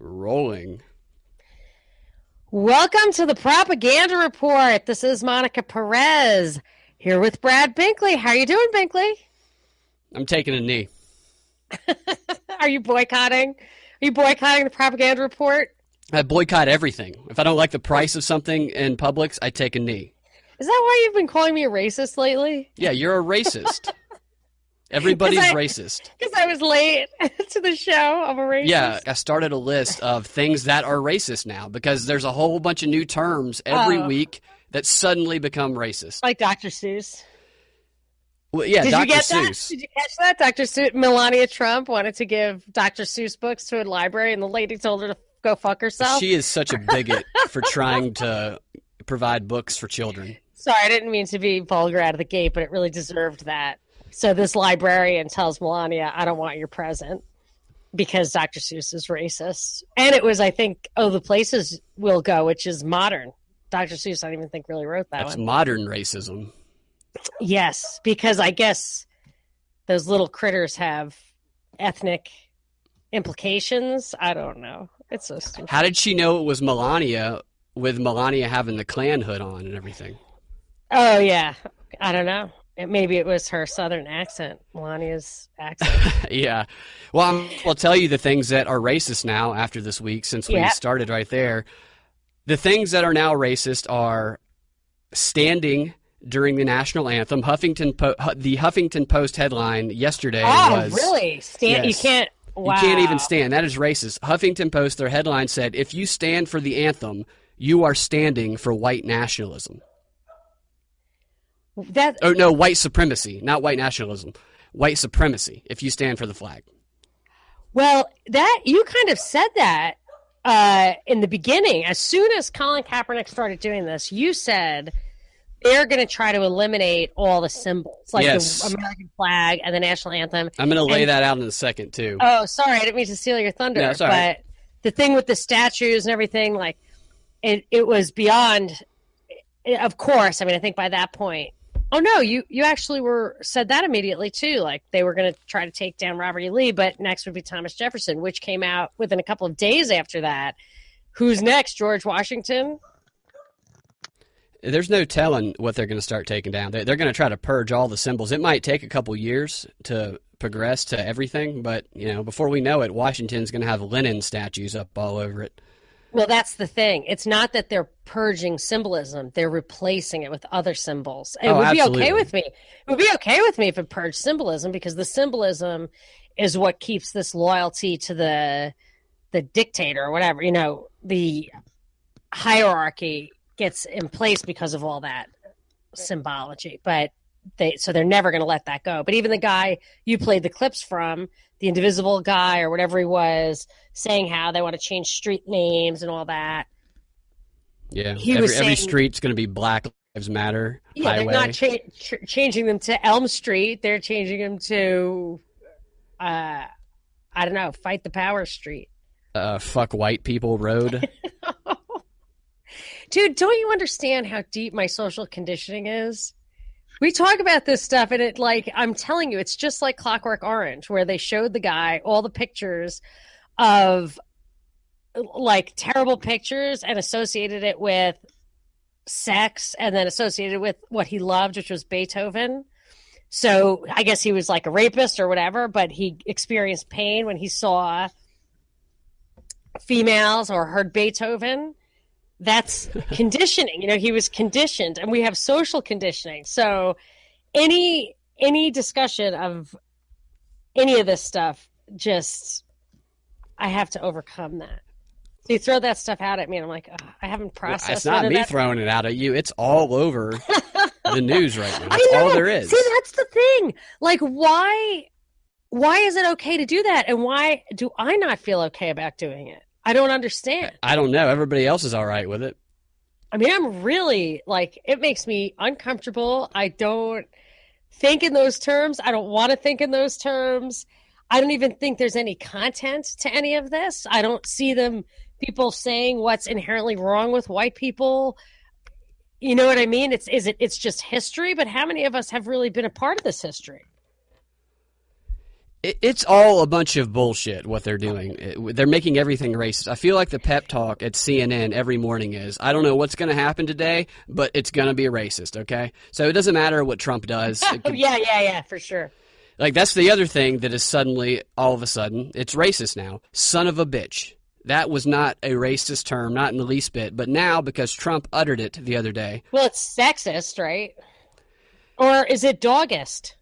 Rolling. Welcome to the Propaganda Report. This is Monica Perez here with Brad Binkley. How are you doing, Binkley? I'm taking a knee. Are you boycotting? Are you boycotting the Propaganda Report? I boycott everything. If I don't like the price of something in Publix, I take a knee. Is that why you've been calling me a racist lately? Yeah, you're a racist. Everybody's racist. Because I was late to the show. I'm a racist. Yeah, I started a list of things that are racist now because there's a whole bunch of new terms every week that suddenly become racist. Like Dr. Seuss. Well, yeah, Did Dr. you get Seuss. That? Did you catch that? Dr. Seuss, Melania Trump wanted to give Dr. Seuss books to a library, and the lady told her to go fuck herself. She is such a bigot for trying to provide books for children. Sorry, I didn't mean to be vulgar out of the gate, but it really deserved that. So this librarian tells Melania, I don't want your present because Dr. Seuss is racist. And it was, I think, The Places We'll Go, which is modern. Dr. Seuss, I don't even think really wrote that one. That's modern racism. Yes, because I guess those little critters have ethnic implications. I don't know. It's so stupid. How did she know it was Melania with Melania having the Klan hood on and everything? Oh, yeah. I don't know. Maybe it was her southern accent, Melania's accent. Yeah. Well, I'll tell you the things that are racist now after this week, since we started right there. The things that are now racist are standing during the National Anthem. The Huffington Post headline yesterday was... Oh, really? Stand? Yes, you can't... Wow. You can't even stand. That is racist. Huffington Post, their headline said, if you stand for the anthem, you are standing for white nationalism. White supremacy, not white nationalism. White supremacy, if you stand for the flag. Well, that you kind of said that in the beginning. As soon as Colin Kaepernick started doing this, you said they're going to try to eliminate all the symbols, like the American flag and the national anthem. I'm going to lay that out in a second, too. Oh, sorry, I didn't mean to steal your thunder. No, sorry. But the thing with the statues and everything, like, it was beyond, of course, I mean, I think by that point, oh, no, you actually said that immediately, too. Like, they were going to try to take down Robert E. Lee, but next would be Thomas Jefferson, which came out within a couple of days after that. Who's next, George Washington? There's no telling what they're going to start taking down. They're going to try to purge all the symbols. It might take a couple years to progress to everything, but, before we know it, Washington's going to have Lenin statues up all over it. Well, that's the thing. It's not that they're purging symbolism. They're replacing it with other symbols. It would be okay with me. It would be okay with me if it purged symbolism, because the symbolism is what keeps this loyalty to the dictator or whatever. The hierarchy gets in place because of all that symbology. But they're never going to let that go. But even the guy you played the clips from, the Indivisible guy or whatever he was, saying how they want to change street names and all that. Yeah, every street's going to be Black Lives Matter highway. They're not changing them to Elm Street. They're changing them to, I don't know, Fight the Power Street. Fuck white people road. Dude, don't you understand how deep my social conditioning is? We talk about this stuff, and I'm telling you, it's just like Clockwork Orange, where they showed the guy all the pictures of terrible pictures and associated it with sex, and then associated with what he loved, which was Beethoven. So I guess he was like a rapist or whatever, but he experienced pain when he saw females or heard Beethoven. That's conditioning. He was conditioned, and we have social conditioning. So any discussion of any of this stuff, I have to overcome that. So you throw that stuff out at me, and I'm like, I haven't processed it. It's not me throwing it out at you. It's all over the news right now. That's all there is. See, that's the thing. Like, why is it okay to do that? And why do I not feel okay about doing it? I don't understand. I don't know. Everybody else is all right with it. I mean, I'm really, it makes me uncomfortable. I don't think in those terms. I don't want to think in those terms. I don't even think there's any content to any of this. I don't see people saying what's inherently wrong with white people. You know what I mean? It's just history, but how many of us have really been a part of this history? It's all a bunch of bullshit what they're doing. They're making everything racist. I feel like the pep talk at CNN every morning is, I don't know what's going to happen today, but it's going to be racist, okay? So it doesn't matter what Trump does. Yeah, for sure. Like, that's the other thing that is suddenly, all of a sudden, it's racist now. Son of a bitch. That was not a racist term, not in the least bit. But now, because Trump uttered it the other day. Well, it's sexist, right? Or is it doggist?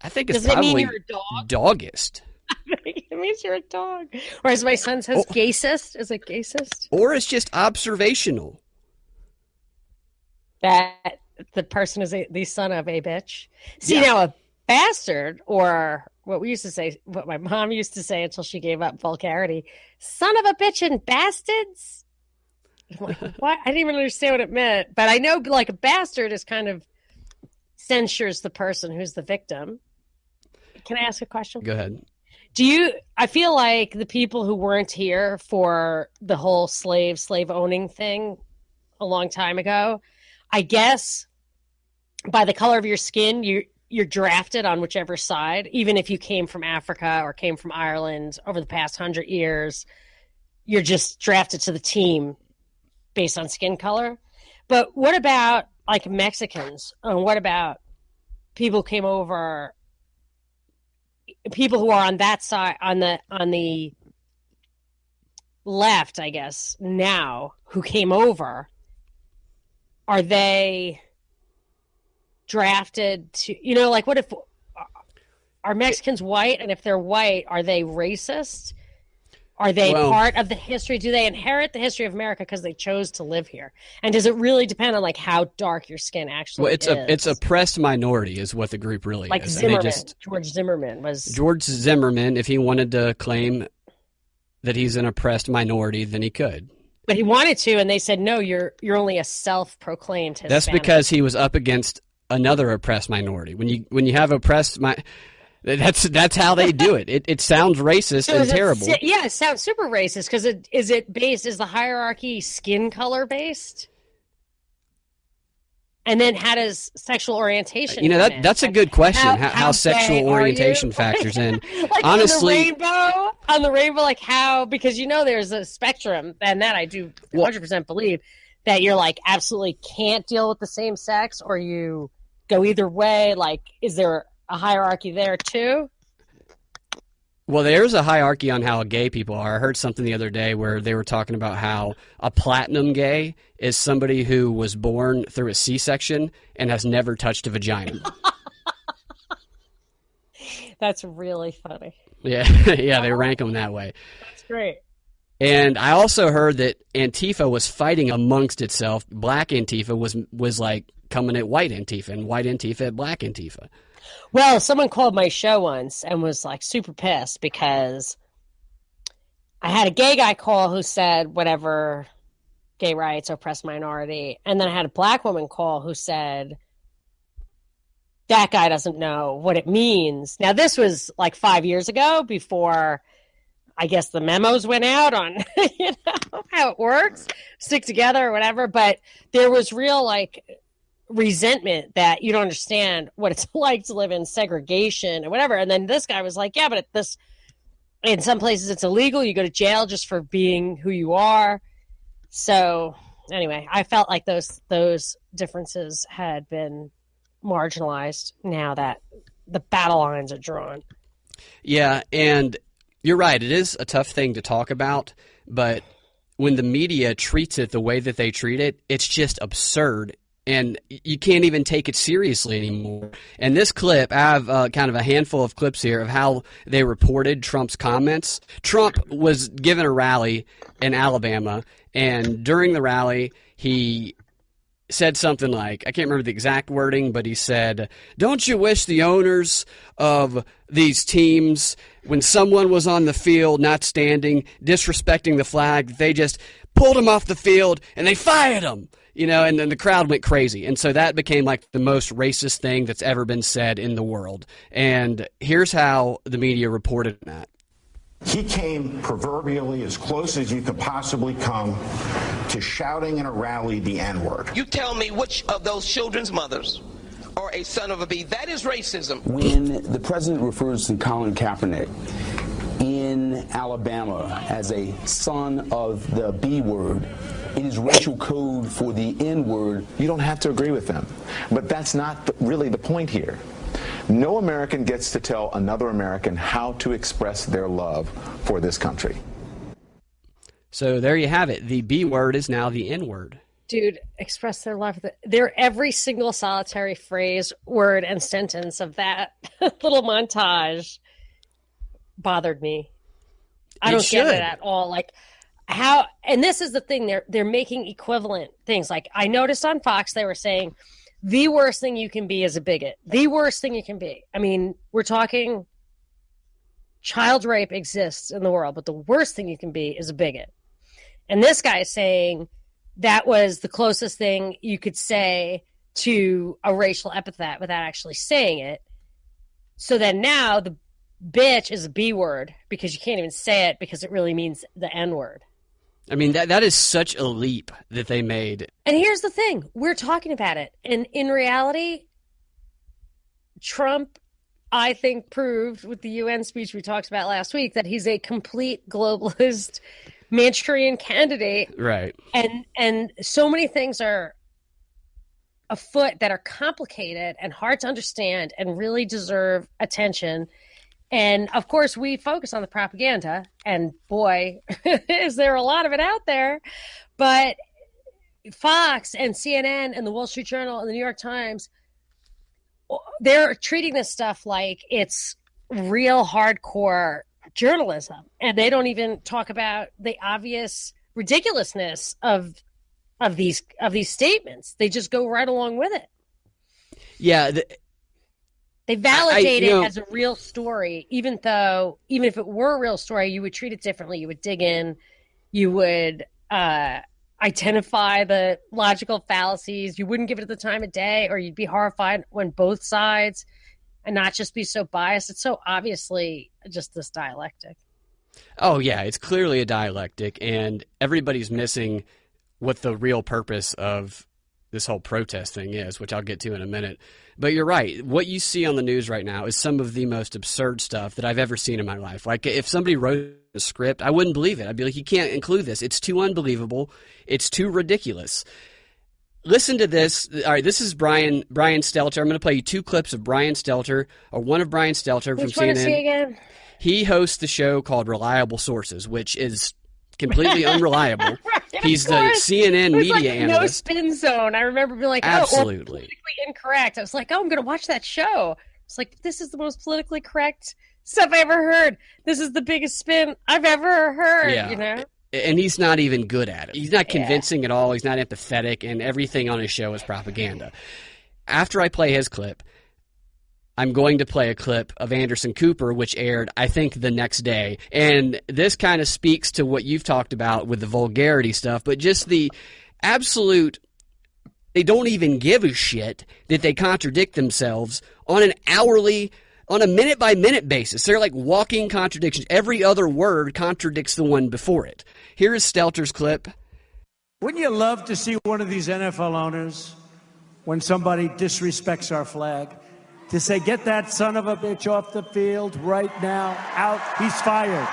I think it's probably mean you're a dog? Doggist. It means you're a dog. Or as my son says, gaysist. Is it gaysist? Or it's just observational. That the person is the son of a bitch. See, now a bastard, or what we used to say, what my mom used to say until she gave up vulgarity, son of a bitch and bastards. I'm like, what? I didn't even understand what it meant. But I know, like, a bastard is kind of censures the person who's the victim. Can I ask a question? Go ahead. I feel like the people who weren't here for the whole slave owning thing a long time ago, I guess by the color of your skin, you're drafted on whichever side, even if you came from Africa or came from Ireland over the past 100 years, you're just drafted to the team based on skin color. But what about like Mexicans? And what about people who came over, people who are on that side, on the left, I guess, now, who came over? Are they drafted to, like, what if, are Mexicans white? And if they're white, are they racist? Are they part of the history? Do they inherit the history of America because they chose to live here? And does it really depend on, like, how dark your skin actually is? It's oppressed minority is what the group really like is. Zimmerman, George Zimmerman, if he wanted to claim that he's an oppressed minority, then he could. But he wanted to, and they said, no, you're only a self-proclaimed Hispanic. That's because he was up against another oppressed minority. When you have oppressed that's how they do it. It sounds racist and terrible. It sounds super racist because is the hierarchy skin color based? And then how does sexual orientation? That's a good question. How sexual orientation factors in. Like honestly, on the rainbow, like how? Because there's a spectrum, and that I do 100% believe that you're like absolutely can't deal with the same sex, or you go either way. Like, is there a hierarchy there too? Well, there's a hierarchy on how gay people are. I heard something the other day where they were talking about how a platinum gay is somebody who was born through a C-section and has never touched a vagina. That's really funny. Yeah, they rank them that way. That's great. And I also heard that Antifa was fighting amongst itself. Black Antifa was like coming at white Antifa, and white Antifa at black Antifa. Well, someone called my show once and was like super pissed because I had a gay guy call who said whatever, gay rights, oppressed minority. And then I had a black woman call who said that guy doesn't know what it means. Now, this was like 5 years ago before, I guess, the memos went out on how it works, stick together or whatever. But there was real like resentment that you don't understand what it's like to live in segregation or whatever. And then this guy was like, yeah, but in some places it's illegal. You go to jail just for being who you are. So anyway, I felt like those differences had been marginalized now that the battle lines are drawn. Yeah, and you're right. It is a tough thing to talk about, but when the media treats it the way that they treat it, it's just absurd. And you can't even take it seriously anymore. And this clip, I have kind of a handful of clips here of how they reported Trump's comments. Trump was given a rally in Alabama, and during the rally, he said something like, I can't remember the exact wording, but he said, "Don't you wish the owners of these teams, when someone was on the field not standing, disrespecting the flag, they just pulled him off the field and they fired him?" And then the crowd went crazy. And so that became like the most racist thing that's ever been said in the world. And here's how the media reported that. He came proverbially as close as you could possibly come to shouting in a rally the N-word. You tell me which of those children's mothers or a son of a bee. That is racism. When the president refers to Colin Kaepernick in Alabama as a son of the B word, it is racial code for the N word. You don't have to agree with them, but that's not really the point here. No American gets to tell another American how to express their love for this country. So there you have it. The B word is now the N word. Dude, express their love. Every single solitary phrase, word, and sentence of that little montage bothered me. I don't get it at all. Like how, and this is the thing, they're making equivalent things. Like I noticed on Fox, they were saying the worst thing you can be is a bigot. The worst thing you can be. I mean, we're talking child rape exists in the world, but the worst thing you can be is a bigot. And this guy is saying that was the closest thing you could say to a racial epithet without actually saying it. So then now the bitch is a B word because you can't even say it because it really means the N word. I mean, that is such a leap that they made. And here's the thing. We're talking about it. And in reality, Trump, I think, proved with the UN speech we talked about last week that he's a complete globalist Manchurian candidate. Right. And so many things are afoot that are complicated and hard to understand and really deserve attention. And of course, we focus on the propaganda, and boy, is there a lot of it out there. But Fox and CNN and the Wall Street Journal and the New York Times, they're treating this stuff like it's real hardcore journalism, and they don't even talk about the obvious ridiculousness of these statements. They just go right along with it. Yeah. They validate it as a real story, even if it were a real story, you would treat it differently. You would dig in, you would identify the logical fallacies. You wouldn't give it the time of day, or you'd be horrified when both sides, and not just be so biased. It's so obviously just this dialectic. Oh, yeah, it's clearly a dialectic, and everybody's missing what the real purpose of this whole protest thing is, which I'll get to in a minute. But you're right. What you see on the news right now is some of the most absurd stuff that I've ever seen in my life. Like, if somebody wrote a script, I wouldn't believe it. I'd be like, you can't include this. It's too unbelievable. It's too ridiculous. Listen to this. All right, this is Brian Stelter. I'm going to play you two clips of Brian Stelter, or one of Brian Stelter from CNN. Which one is he again? He hosts the show called Reliable Sources, which is completely unreliable. Right, he's the CNN media analyst. No spin zone. I remember being like, absolutely politically incorrect. I was like, I'm going to watch that show. It's like, this is the most politically correct stuff I ever heard. This is the biggest spin I've ever heard. Yeah. You know. And he's not even good at it. He's not convincing at all. He's not empathetic, and everything on his show is propaganda. After I play his clip, I'm going to play a clip of Anderson Cooper, which aired, I think, the next day. And this kind of speaks to what you've talked about with the vulgarity stuff, but just the absolute, they don't even give a shit that they contradict themselves on a minute-by-minute basis. They're like walking contradictions. Every other word contradicts the one before it. Here is Stelter's clip. Wouldn't you love to see one of these NFL owners, when somebody disrespects our flag, to say, get that son of a bitch off the field right now, out, he's fired.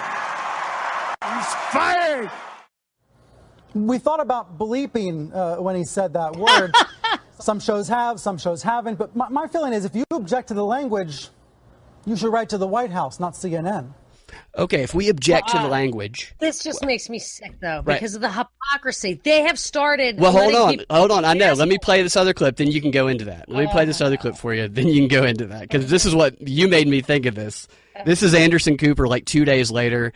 He's fired! We thought about bleeping when he said that word. Some shows have, some shows haven't, but my feeling is if you object to the language, you should write to the White House, not CNN. Okay, if we object to the language. This just makes me sick, though, because of the hypocrisy. They have started. Well, hold on. I know. Let me play this other clip, then you can go into that. Let me play this other clip for you, then you can go into that. Because this is what you made me think of this. This is Anderson Cooper, like 2 days later.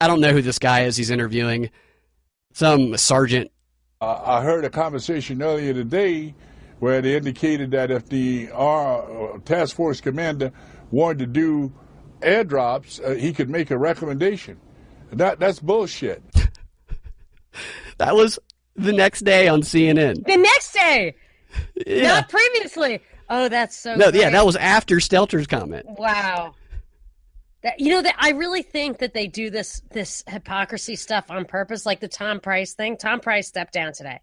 I don't know who this guy is he's interviewing. Some sergeant. I heard a conversation earlier today where they indicated that if our task force commander wanted to do airdrops, he could make a recommendation. That's bullshit. That was the next day on CNN. The next day, not previously. Oh, that's so. No, great. Yeah, that was after Stelter's comment. Wow. That I really think that they do this hypocrisy stuff on purpose, like the Tom Price thing. Tom Price stepped down today.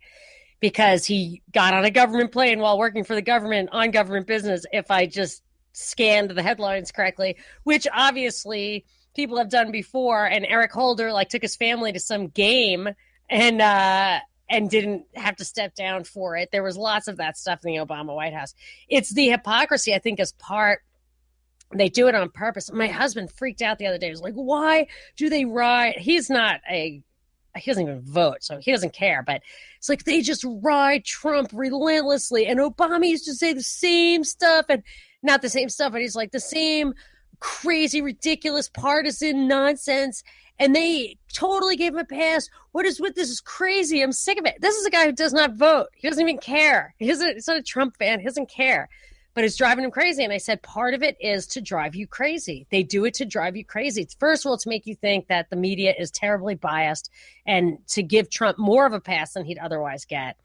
because he got on a government plane while working for the government on government business, if I just scanned the headlines correctly, which obviously people have done before. And Eric Holder took his family to some game and didn't have to step down for it. There was lots of that stuff in the Obama White House. It's the hypocrisy, I think, is part. They do it on purpose. My husband freaked out the other day. He was like, why do they ride? He doesn't even vote, so he doesn't care. But it's like they just ride Trump relentlessly. And Obama used to say the same stuff, and not the same stuff, but he's like the same crazy, ridiculous, partisan nonsense. And they totally gave him a pass. What is with this? Is crazy. I'm sick of it. This is a guy who does not vote. He doesn't even care. He's not a Trump fan. He doesn't care. But it's driving him crazy. And I said, part of it is to drive you crazy. They do it to drive you crazy. First of all, to make you think that the media is terribly biased and to give Trump more of a pass than he'd otherwise get,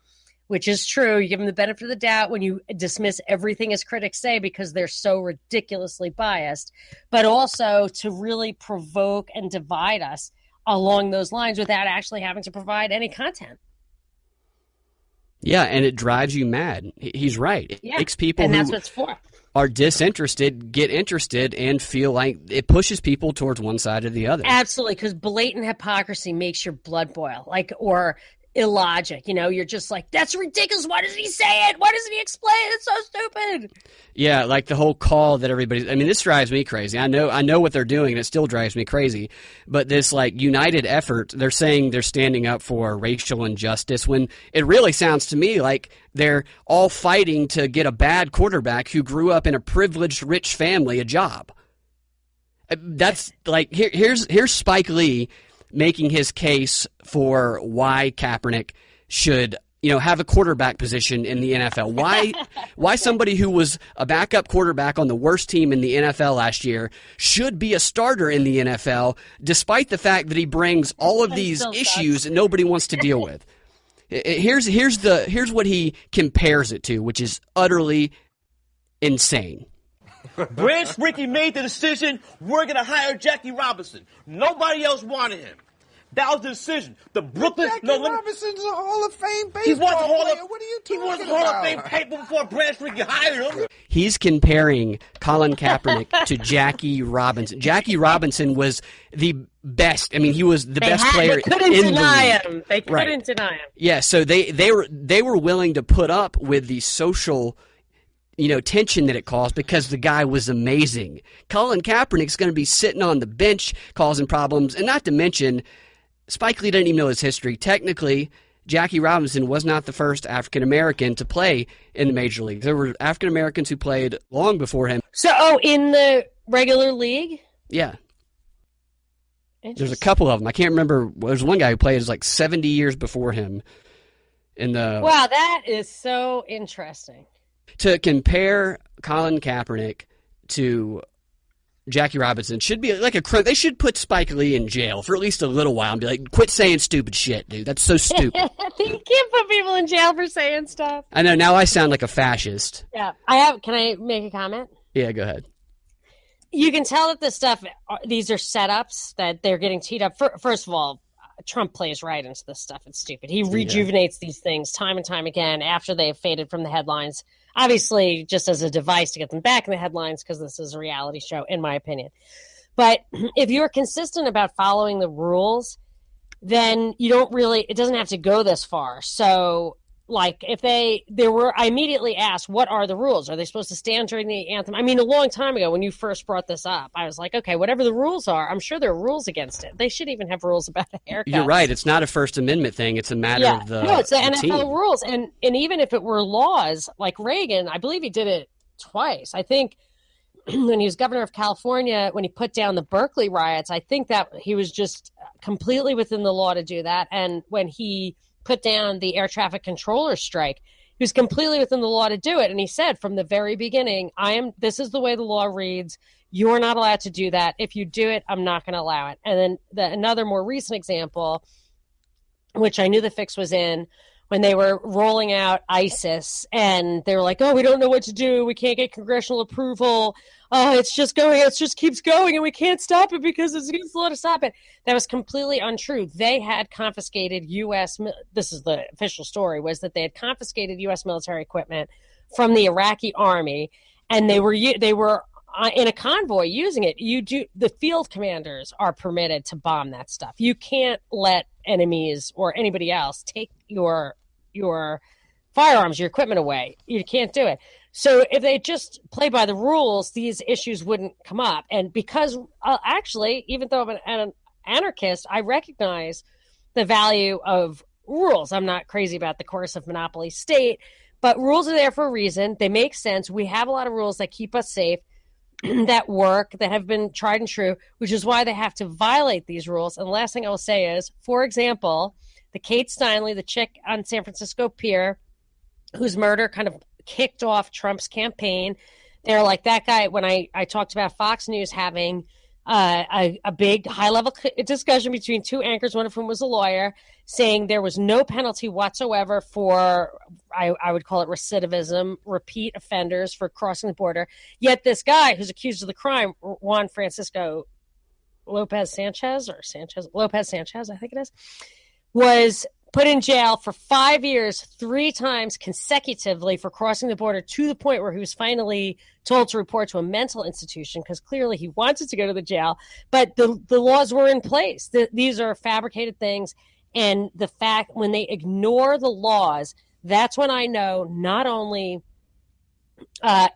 which is true. You give him the benefit of the doubt when you dismiss everything as critics say because they're so ridiculously biased, but also to really provoke and divide us along those lines without actually having to provide any content. Yeah, and it drives you mad. He's right. It makes people and that's what it's for. Are disinterested get interested and feel like it pushes people towards one side or the other. Absolutely, because blatant hypocrisy makes your blood boil, or illogic. You're just like, that's ridiculous. Why doesn't he say it? Why doesn't he explain it? It's so stupid. Yeah, like the whole call that everybody's. I mean, this drives me crazy. I know what they're doing, and it still drives me crazy. But this united effort, they're saying they're standing up for racial injustice when it really sounds to me like they're all fighting to get a bad quarterback who grew up in a privileged, rich family a job. That's here's Spike Lee making his case for why Kaepernick should, have a quarterback position in the NFL. Why somebody who was a backup quarterback on the worst team in the NFL last year should be a starter in the NFL, despite the fact that he brings all of these issues that nobody wants to deal with. Here's what he compares it to, which is utterly insane. Branch Rickey made the decision, we're going to hire Jackie Robinson. Nobody else wanted him. That was the decision. The Brooklyn... Jackie Robinson's a Hall of Fame baseball player. What are you talking about? He was a Hall of Fame paper before Branch Rickey hired him. He's comparing Colin Kaepernick to Jackie Robinson. Jackie Robinson was the best. I mean, he was the best player in the league. They couldn't deny him. Yeah, so they were willing to put up with the social... tension that it caused because the guy was amazing. Colin Kaepernick's going to be sitting on the bench causing problems, and not to mention, Spike Lee didn't even know his history. Technically, Jackie Robinson was not the first African-American to play in the major league. There were African-Americans who played long before him. So, in the regular league? Yeah. There's a couple of them. I can't remember. There's one guy who played 70 years before him. Wow, that is so interesting. To compare Colin Kaepernick to Jackie Robinson should be like a crime. They should put Spike Lee in jail for at least a little while and be like, quit saying stupid shit, dude. That's so stupid. You can't put people in jail for saying stuff. I know. Now I sound like a fascist. Yeah. Can I make a comment? Yeah, go ahead. You can tell that this stuff, these are setups that they're getting teed up. First of all, Trump plays right into this stuff. It's stupid. He rejuvenates these things time and time again after they have faded from the headlines. Obviously, just as a device to get them back in the headlines because this is a reality show, in my opinion. But if you're consistent about following the rules, then it doesn't have to go this far. So, I immediately asked, what are the rules? Are they supposed to stand during the anthem? I mean, a long time ago when you first brought this up, I was like, okay, whatever the rules are, I'm sure there are rules against it. They should even have rules about a haircut. You're right. It's not a First Amendment thing. It's a matter of it's the NFL team. rules. And even if it were laws, like Reagan, I believe he did it twice. I think when he was governor of California, when he put down the Berkeley riots, I think that he was just completely within the law to do that. And when he put down the air traffic controller strike, he was completely within the law to do it. And he said from the very beginning, this is the way the law reads. You're not allowed to do that. If you do it, I'm not going to allow it. And then another more recent example, which I knew the fix was in, when they were rolling out ISIS, and they were like, oh, we don't know what to do. We can't get congressional approval. Oh, it just keeps going, and we can't stop it because it's against the law to stop it. That was completely untrue. They had confiscated this is the official story, was that they had confiscated U.S. military equipment from the Iraqi army, and they were in a convoy using it. The field commanders are permitted to bomb that stuff. You can't let enemies or anybody else take your firearms, your equipment away. You can't do it. So if they just play by the rules, these issues wouldn't come up. And because actually, even though I'm an anarchist, I recognize the value of rules. I'm not crazy about the coercive monopoly state, but rules are there for a reason. They make sense. We have a lot of rules that keep us safe, that work, that have been tried and true, which is why they have to violate these rules. And the last thing I will say is, for example, the Kate Steinle, the chick on San Francisco Pier, whose murder kind of kicked off Trump's campaign. They're like, that guy, when I talked about Fox News having a big high-level discussion between two anchors, one of whom was a lawyer, saying there was no penalty whatsoever for, I would call it recidivism, repeat offenders for crossing the border. Yet this guy who's accused of the crime, Juan Francisco Lopez Sanchez, I think it is, was put in jail for 5 years, 3 times consecutively for crossing the border, to the point where he was finally told to report to a mental institution because clearly he wanted to go to the jail. But the laws were in place. These are fabricated things. And the fact when they ignore the laws, that's when I know not only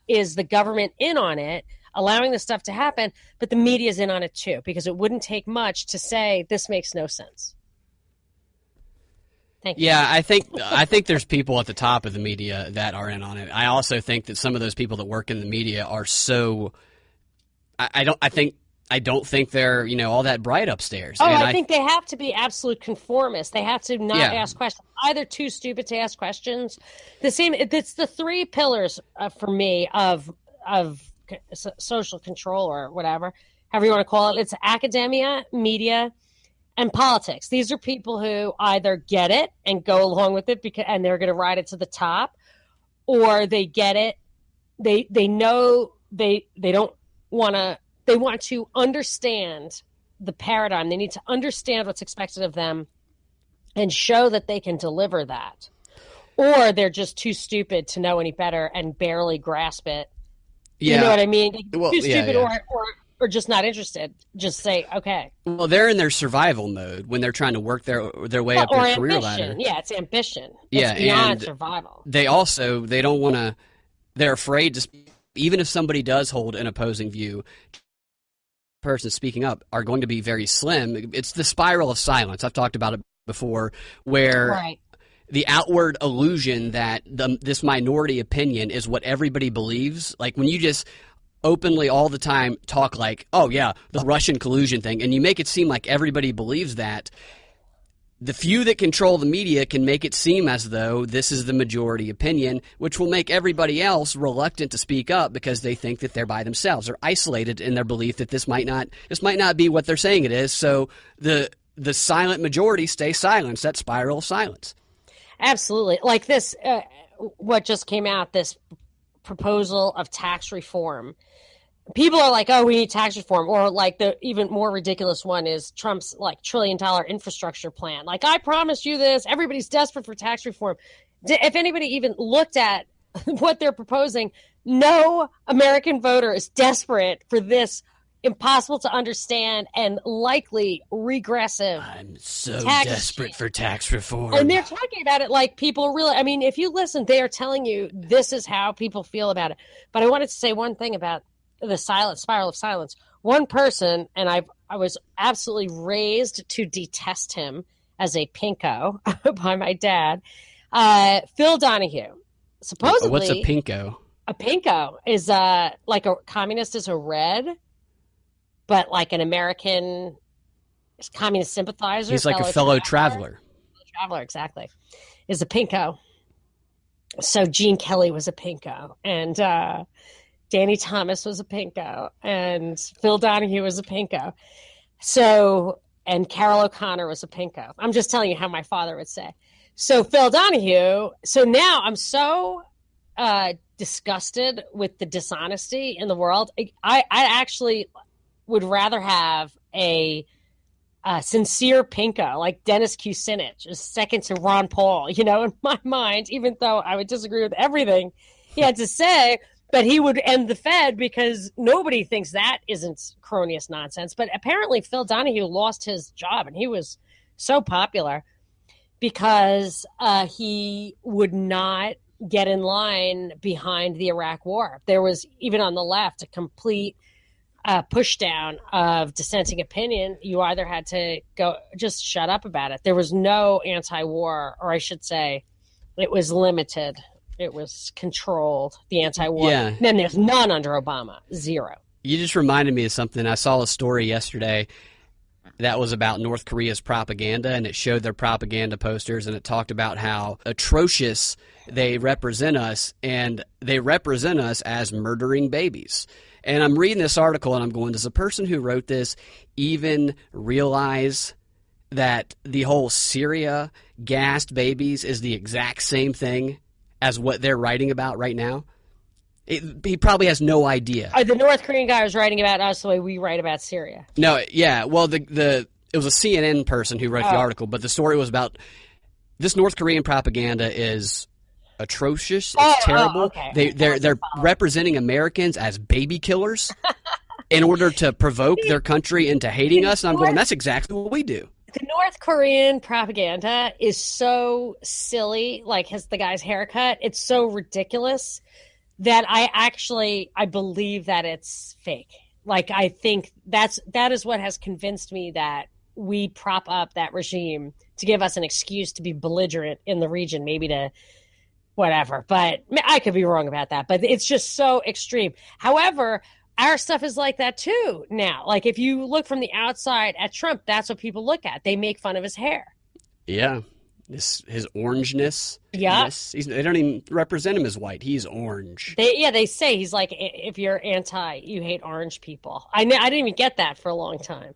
is the government in on it, allowing this stuff to happen, but the media's in on it too, because it wouldn't take much to say this makes no sense. Thank you. Yeah, I think there's people at the top of the media that are in on it. I also think that some of those people that work in the media are so. I don't think they're all that bright upstairs. Oh, I think they have to be absolute conformists. They have to not ask questions. Either too stupid to ask questions. It's the 3 pillars for me of social control, or whatever, however you want to call it. It's academia, media, and politics. These are people who either get it and go along with it and they're going to ride it to the top, or they get it. They know they don't want to. They want to understand the paradigm. They need to understand what's expected of them and show that they can deliver that. Or they're just too stupid to know any better and barely grasp it. Yeah. You know what I mean? Too stupid. Or just not interested. Just say, okay. Well, they're in their survival mode when they're trying to work their way up their career ladder. Yeah, it's ambition. Yeah, it's beyond survival. They don't want to. They're afraid to. Even if somebody does hold an opposing view, person speaking up are going to be very slim. It's the spiral of silence. I've talked about it before, where the outward illusion that this minority opinion is what everybody believes. Like when you just openly all the time talk like, oh yeah, the Russian collusion thing, and you make it seem like everybody believes that, the few that control the media can make it seem as though this is the majority opinion, which will make everybody else reluctant to speak up because they think that they're by themselves. They're isolated in their belief that this might not be what they're saying it is. So the silent majority stay silent. That spiral of silence. Absolutely. Like this, what just came out, this proposal of tax reform. People are like, oh, we need tax reform. Or like the even more ridiculous one is Trump's like $1 trillion infrastructure plan. Like, I promised you this. Everybody's desperate for tax reform. If anybody even looked at what they're proposing, no American voter is desperate for this impossible to understand and likely regressive. I'm so desperate for tax reform. And they're talking about it like people really, I mean, if you listen, they are telling you this is how people feel about it. But I wanted to say one thing about the spiral of silence. One person, and I was absolutely raised to detest him as a pinko by my dad, Phil Donahue. Supposedly, what's a pinko? A pinko is like a communist is a red, but like an American communist sympathizer. He's like a fellow traveler. Traveler, exactly, is a pinko. So Gene Kelly was a pinko, and Danny Thomas was a pinko, and Phil Donahue was a pinko. So, and Carol O'Connor was a pinko. I'm just telling you how my father would say. So Phil Donahue, so now I'm so disgusted with the dishonesty in the world. I actually would rather have a sincere pinko like Dennis Kucinich is second to Ron Paul, in my mind, even though I would disagree with everything he had to say, but he would end the Fed because nobody thinks that isn't cronyist nonsense. But apparently Phil Donahue lost his job, and he was so popular because he would not get in line behind the Iraq war. There was, even on the left, a complete push down of dissenting opinion. You either had to go, just shut up about it. There was no anti-war, or I should say, it was limited. It was controlled, the anti-war. Yeah. Then there's none under Obama. Zero. You just reminded me of something. I saw a story yesterday that was about North Korea's propaganda, and it showed their propaganda posters, and it talked about how atrocious they represent us, and they represent us as murdering babies. And I'm reading this article, and I'm going, does the person who wrote this even realize that the whole Syria gassed babies is the exact same thing as what they're writing about right now? He probably has no idea. The North Korean guy was writing about us the way we write about Syria. No, yeah. Well, it was a CNN person who wrote the article, but the story was about this North Korean propaganda is atrocious. It's terrible. Okay. They're representing Americans as baby killers in order to provoke their country into hating us. And I'm going, that's exactly what we do. The North Korean propaganda is so silly, like the guy's haircut. It's so ridiculous that I believe that it's fake. Like, I think that is what has convinced me that we prop up that regime to give us an excuse to be belligerent in the region, maybe to whatever. But I could be wrong about that. But it's just so extreme. However, our stuff is like that too now. Like, if you look from the outside at Trump, that's what people look at. They make fun of his hair. Yeah. His orangeness. Yeah. Yes. They don't even represent him as white. He's orange. They say he's like, if you're you hate orange people. I didn't even get that for a long time.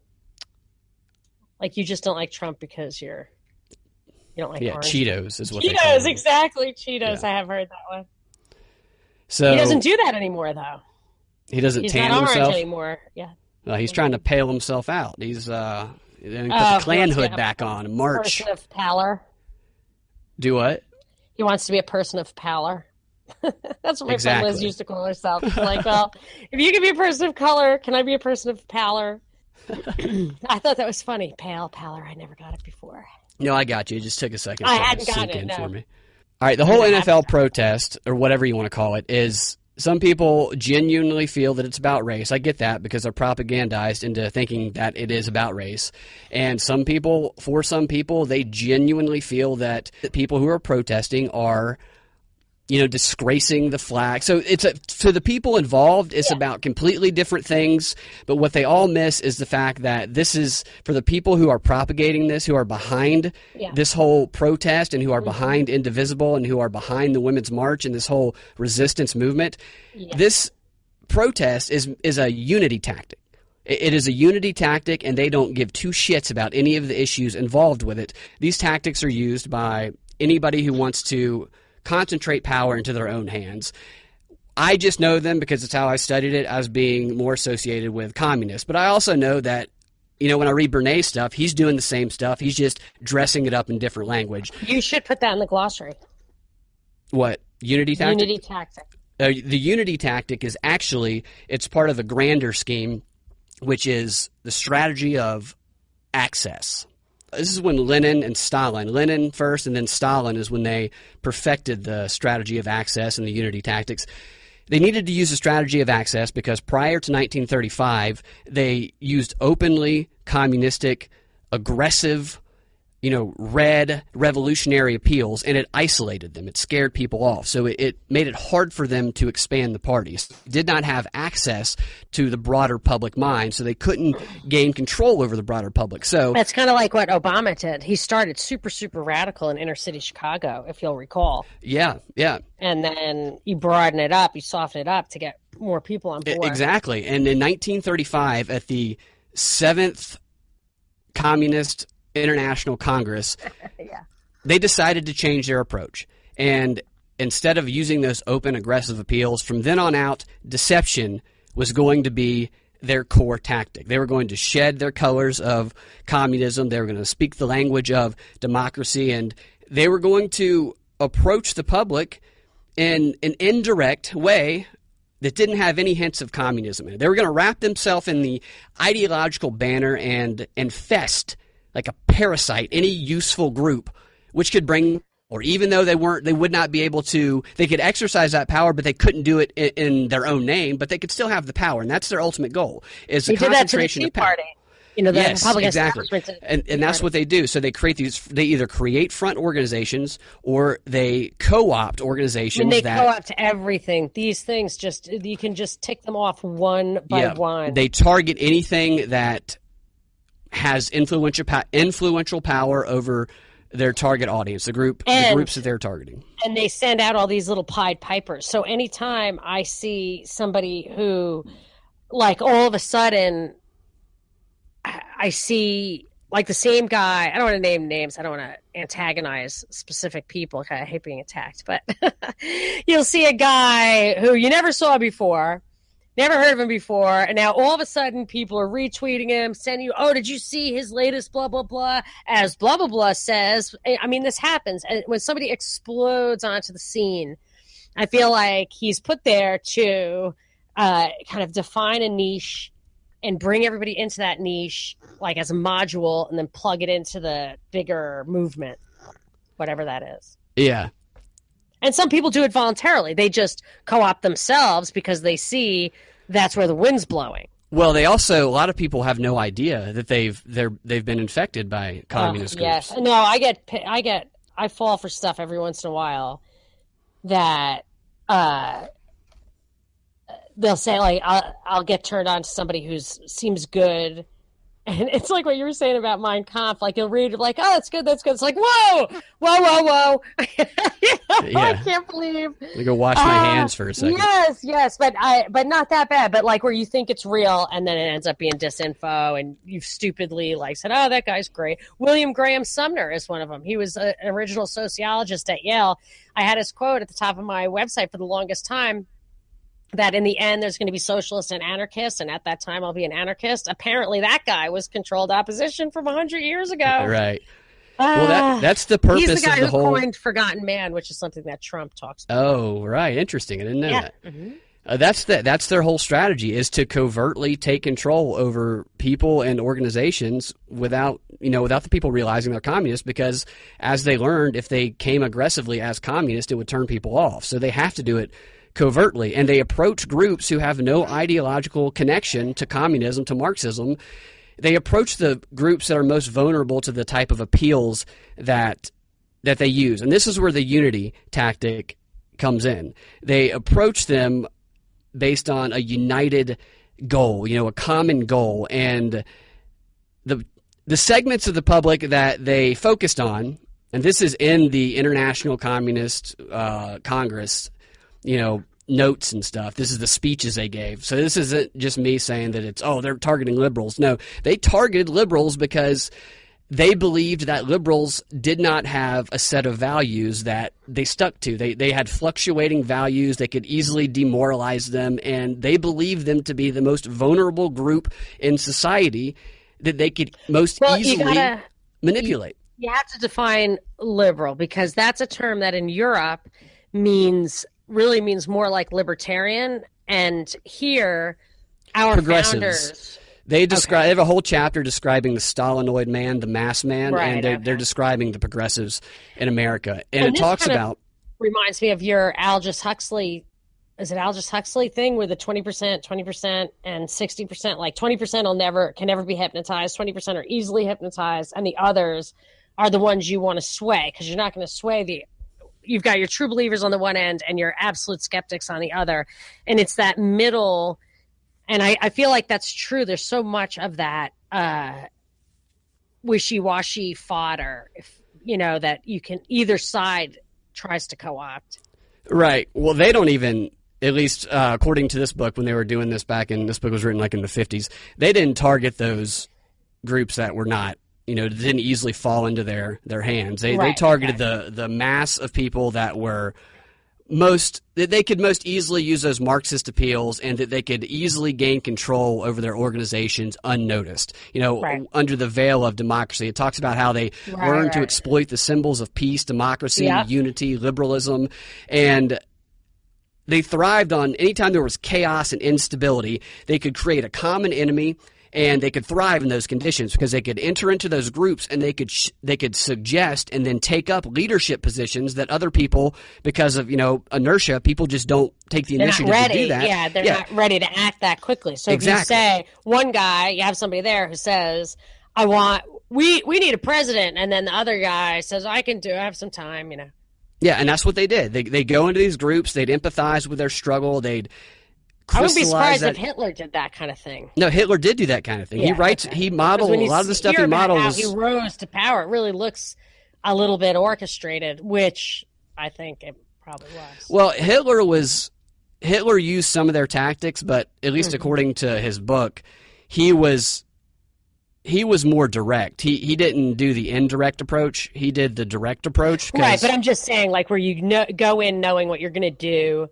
Like, you just don't like Trump because you don't like orange. Cheetos is what they call Cheetos, them. Exactly. Cheetos. Yeah. I have heard that one. So he doesn't do that anymore, though. He doesn't tan himself? He's not orange anymore. Yeah. Well, he's trying to pale himself out. He's then he put the Klan hood back on and march. Person of pallor. Do what? He wants to be a person of pallor. That's what my friend Liz used to call herself. Like, well, if you can be a person of color, can I be a person of pallor? I thought that was funny. Pallor. I never got it before. No, I got you. It just took a second. I hadn't got it. No. For me. All right, the whole NFL protest, or whatever you want to call it, is some people genuinely feel that it's about race. I get that because they're propagandized into thinking that it is about race. And for some people, they genuinely feel that the people who are protesting are, disgracing the flag. So to the people involved, it's about completely different things. But what they all miss is the fact that this is for the people who are propagating this, who are behind this whole protest and who are behind Indivisible and who are behind the Women's March and this whole resistance movement. Yeah. This protest is a unity tactic. It is a unity tactic, and they don't give two shits about any of the issues involved with it. These tactics are used by anybody who wants to concentrate power into their own hands. I just know them because it's how I studied it, as being more associated with communists. But I also know that, when I read Bernays stuff, he's doing the same stuff. He's just dressing it up in different language. You should put that in the glossary. What? Unity tactic? Unity tactic. The unity tactic is actually, it's part of a grander scheme, which is the strategy of access. This is when Lenin first and then Stalin is when they perfected the strategy of access and the unity tactics. They needed to use the strategy of access because prior to 1935, they used openly communistic, aggressive, red revolutionary appeals, and it isolated them. It scared people off. So it made it hard for them to expand the parties. They did not have access to the broader public mind, so they couldn't gain control over the broader public. So that's kind of like what Obama did. He started super, super radical in inner city Chicago, if you'll recall. Yeah. And then you broaden it up, you soften it up to get more people on board. Exactly. And in 1935, at the 7th Communist International Congress, they decided to change their approach. And instead of using those open, aggressive appeals, from then on out, deception was going to be their core tactic. They were going to shed their colors of communism. They were going to speak the language of democracy, and they were going to approach the public in an indirect way that didn't have any hints of communism in it. They were going to wrap themselves in the ideological banner and infest, like a parasite, any useful group, which could bring, or even though they would not be able to, they could exercise that power, but they couldn't do it in their own name, but they could still have the power, and that's their ultimate goal, is the concentration of power. Party. You know, the yes, Republican exactly. And that's what they do. So they create these. They either create front organizations or they co-opt organizations. And they co-opt everything. These things you can just tick them off one by one. They target anything that has influential power over their target audience, the groups that they're targeting. And they send out all these little Pied Pipers. So anytime I see somebody who, like, all of a sudden, I see, like, the same guy. I don't want to name names. I don't want to antagonize specific people. I hate being attacked. But you'll see a guy who you never saw before, never heard of him before, and now all of a sudden people are retweeting him, sending you, oh, did you see his latest blah, blah, blah, as blah, blah, blah says. I mean, this happens. And when somebody explodes onto the scene, I feel like he's put there to kind of define a niche and bring everybody into that niche, like as a module, and then plug it into the bigger movement, whatever that is. Yeah. And some people do it voluntarily. They just co-opt themselves because they see that's where the wind's blowing. Well, a lot of people have no idea that they've been infected by communist groups. Yes. No, I fall for stuff every once in a while that they'll say, like, I'll get turned on to somebody who seems good. And it's like what you were saying about Mein Kampf. Like, you'll read, like, oh, that's good, that's good. It's like, whoa. I can't believe. Let me go wash my hands for a second. Yes, but not that bad. But, like, where you think it's real, and then it ends up being disinfo, and you've stupidly, like, said, oh, that guy's great. William Graham Sumner is one of them. He was an original sociologist at Yale. I had his quote at the top of my website for the longest time, that in the end there's going to be socialists and anarchists, and at that time I'll be an anarchist. Apparently that guy was controlled opposition from 100 years ago. Right. Well, that's the purpose of the whole... He's the guy who coined Forgotten Man, which is something that Trump talks about. Oh, right. Interesting. I didn't know that. Mm-hmm. That's their whole strategy, is to covertly take control over people and organizations without the people realizing they're communists, because as they learned, if they came aggressively as communists, it would turn people off. So they have to do it covertly, and they approach groups who have no ideological connection to communism, to Marxism. They approach the groups that are most vulnerable to the type of appeals that they use, and this is where the unity tactic comes in. They approach them based on a united goal, a common goal, and the segments of the public that they focused on, and this is in the International Communist Congress, notes and stuff. This is the speeches they gave. So this isn't just me saying that they're targeting liberals. No, they targeted liberals because they believed that liberals did not have a set of values that they stuck to. They had fluctuating values. They could easily demoralize them, and they believed them to be the most vulnerable group in society that they could most easily manipulate. You have to define liberal, because that's a term that in Europe really means more like libertarian, and here our founders, they have a whole chapter describing the Stalinoid man, the mass man, right, and they're describing the progressives in America, and it talks about, reminds me of your Aldous Huxley. Is it Aldous Huxley thing with the 20%, and 60%? Like 20% can never be hypnotized, 20% are easily hypnotized, and the others are the ones you want to sway, because you're not going to sway you've got your true believers on the one end and your absolute skeptics on the other. And it's that middle. And I feel like that's true. There's so much of that wishy-washy fodder, that you can, either side tries to co-opt. Right. Well, they don't even, at least according to this book, when they were doing this this book was written like in the 50s, they didn't target those groups that were not didn't easily fall into their hands. They targeted the mass of people that were that they could most easily use those Marxist appeals, and that they could easily gain control over their organizations unnoticed, under the veil of democracy. It talks about how they learned to exploit the symbols of peace, democracy, unity, liberalism, and they thrived on anytime there was chaos and instability, they could create a common enemy. And they could thrive in those conditions because they could enter into those groups and they could suggest and then take up leadership positions that other people, because of inertia, people just don't take the initiative to do that. Yeah, they're not ready to act that quickly. So if you say one guy, you have somebody there who says, we need a president, and then the other guy says, I have some time, Yeah, and that's what they did. They go into these groups, they'd empathize with their struggle, they'd I wouldn't be surprised if Hitler did that kind of thing. No, Hitler did do that kind of thing. Yeah, he modeled a lot of the stuff he modeled. How he rose to power, it really looks a little bit orchestrated, which I think it probably was. Well, Hitler used some of their tactics, but at least according to his book, he was more direct. He didn't do the indirect approach. He did the direct approach. Right, but I'm just saying, like, where you go in knowing what you're going to do.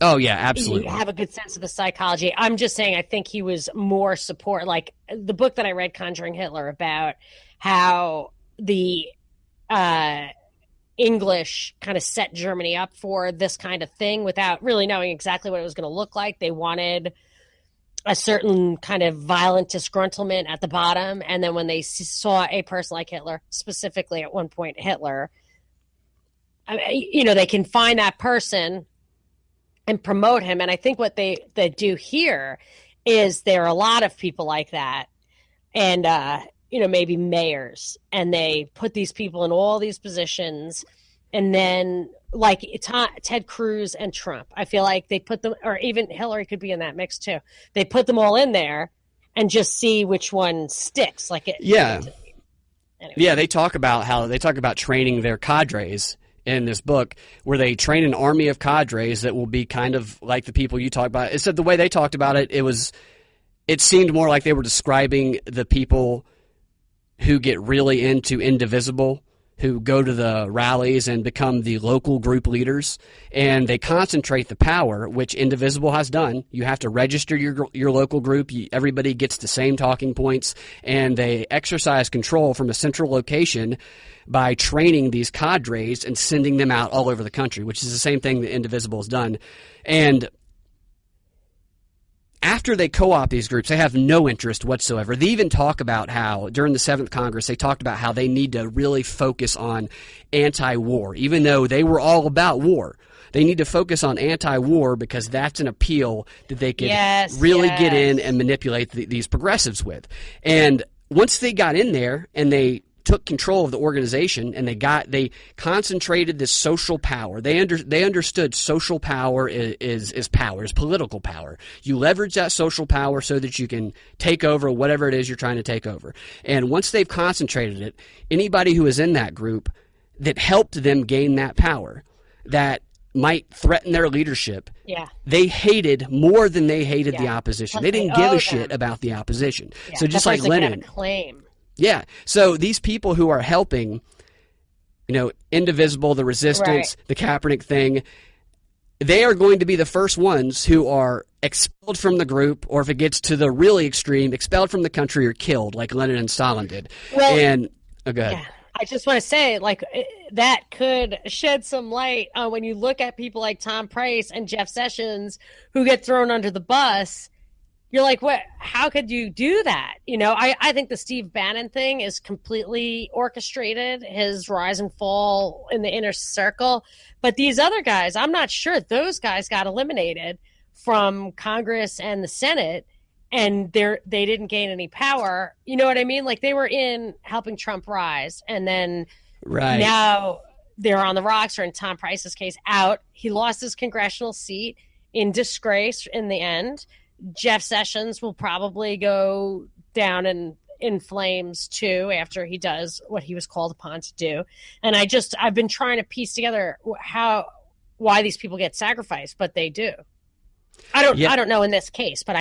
Oh, yeah, absolutely. You have a good sense of the psychology. I'm just saying I think he was more support. Like the book that I read, Conjuring Hitler, about how the English kind of set Germany up for this kind of thing without really knowing exactly what it was going to look like. They wanted a certain kind of violent disgruntlement at the bottom. And then when they saw a person like Hitler, specifically at one point Hitler, they can find that person and promote him. And I think what they do here is there are a lot of people like that, and maybe mayors, and they put these people in all these positions, and then like Ted Cruz and Trump, I feel like they put them, or even Hillary could be in that mix too. They put them all in there and just see which one sticks. Anyway. Yeah, they talk about training their cadres in this book, where they train an army of cadres that will be kind of like the people you talk about. It said the way they talked about it, it seemed more like they were describing the people who get really into Indivisible, who go to the rallies and become the local group leaders, and they concentrate the power, which Indivisible has done. You have to register your local group. Everybody gets the same talking points, and they exercise control from a central location by training these cadres and sending them out all over the country, which is the same thing that Indivisible has done. And after they co-opt these groups, they have no interest whatsoever. They even talk about how, during the 7th Congress, they talked about how they need to really focus on anti-war, even though they were all about war. They need to focus on anti-war because that's an appeal that they could really get in and manipulate these progressives with. And once they got in there and they took control of the organization, and they concentrated this social power. They understood social power is power, is political power. You leverage that social power so that you can take over whatever it is you're trying to take over. And once they've concentrated it, anybody who is in that group that helped them gain that power, that might threaten their leadership, they hated more than they hated the opposition. Plus they didn't give a shit about the opposition. So just like Lenin. Yeah. So these people who are helping, Indivisible, the Resistance, the Kaepernick thing, they are going to be the first ones who are expelled from the group, or if it gets to the really extreme, expelled from the country or killed, like Lenin and Stalin did. Well, go ahead. I just want to say, that could shed some light on when you look at people like Tom Price and Jeff Sessions who get thrown under the bus. You're like, what? How could you do that? I think the Steve Bannon thing is completely orchestrated, his rise and fall in the inner circle. But these other guys, I'm not sure. Those guys got eliminated from Congress and the Senate, and they didn't gain any power. You know what I mean? Like, they were in helping Trump rise, and then now they're on the rocks, or in Tom Price's case, out. He lost his congressional seat in disgrace in the end. Jeff Sessions will probably go down in flames too after he does what he was called upon to do. And I've been trying to piece together why these people get sacrificed, but they do. I don't know in this case, but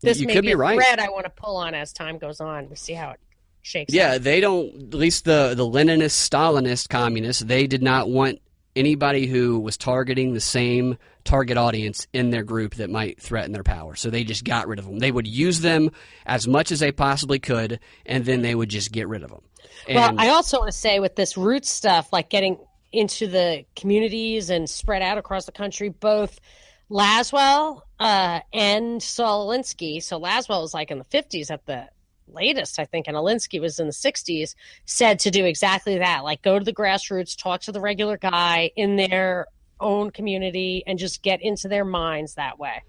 this may be a thread I want to pull on as time goes on to see how it shakes. Yeah, they don't, at least the Leninist, Stalinist communists, they did not want anybody who was targeting the same target audience in their group that might threaten their power. So they just got rid of them. They would use them as much as they possibly could, and then they would just get rid of them. And, well, I also want to say with this root stuff, like getting into the communities and spread out across the country, both Laswell and Alinsky. So Laswell was like in the 50s at the latest, I think, and Alinsky was in the 60s, said to do exactly that. Like, go to the grassroots, talk to the regular guy in their own community, and just get into their minds that way.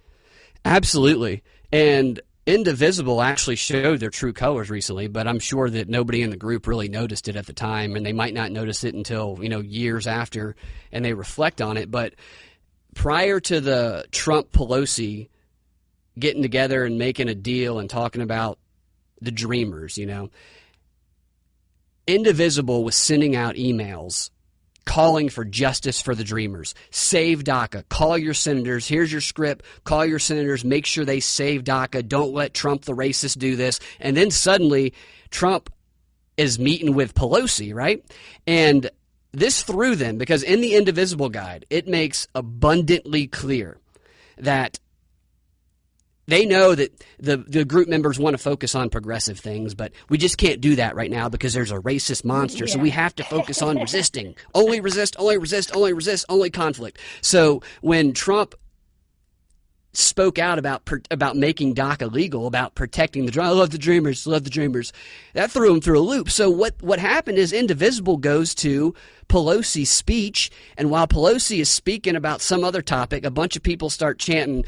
Absolutely. And Indivisible actually showed their true colors recently, but I'm sure that nobody in the group really noticed it at the time, and they might not notice it until, years after, and they reflect on it. But prior to the Trump-Pelosi getting together and making a deal and talking about the Dreamers, Indivisible was sending out emails calling for justice for the Dreamers. Save DACA. Call your senators. Here's your script. Call your senators. Make sure they save DACA. Don't let Trump the racist do this. And then suddenly Trump is meeting with Pelosi, right? And this threw them, because in the Indivisible guide, it makes abundantly clear that they know that the group members want to focus on progressive things, but we just can't do that right now because there's a racist monster. Yeah. So we have to focus on resisting. Only resist, only resist, only resist, only conflict. So when Trump spoke out about making DACA legal, about protecting I love the Dreamers, that threw him through a loop. So what happened is Indivisible goes to Pelosi's speech, and while Pelosi is speaking about some other topic, a bunch of people start chanting,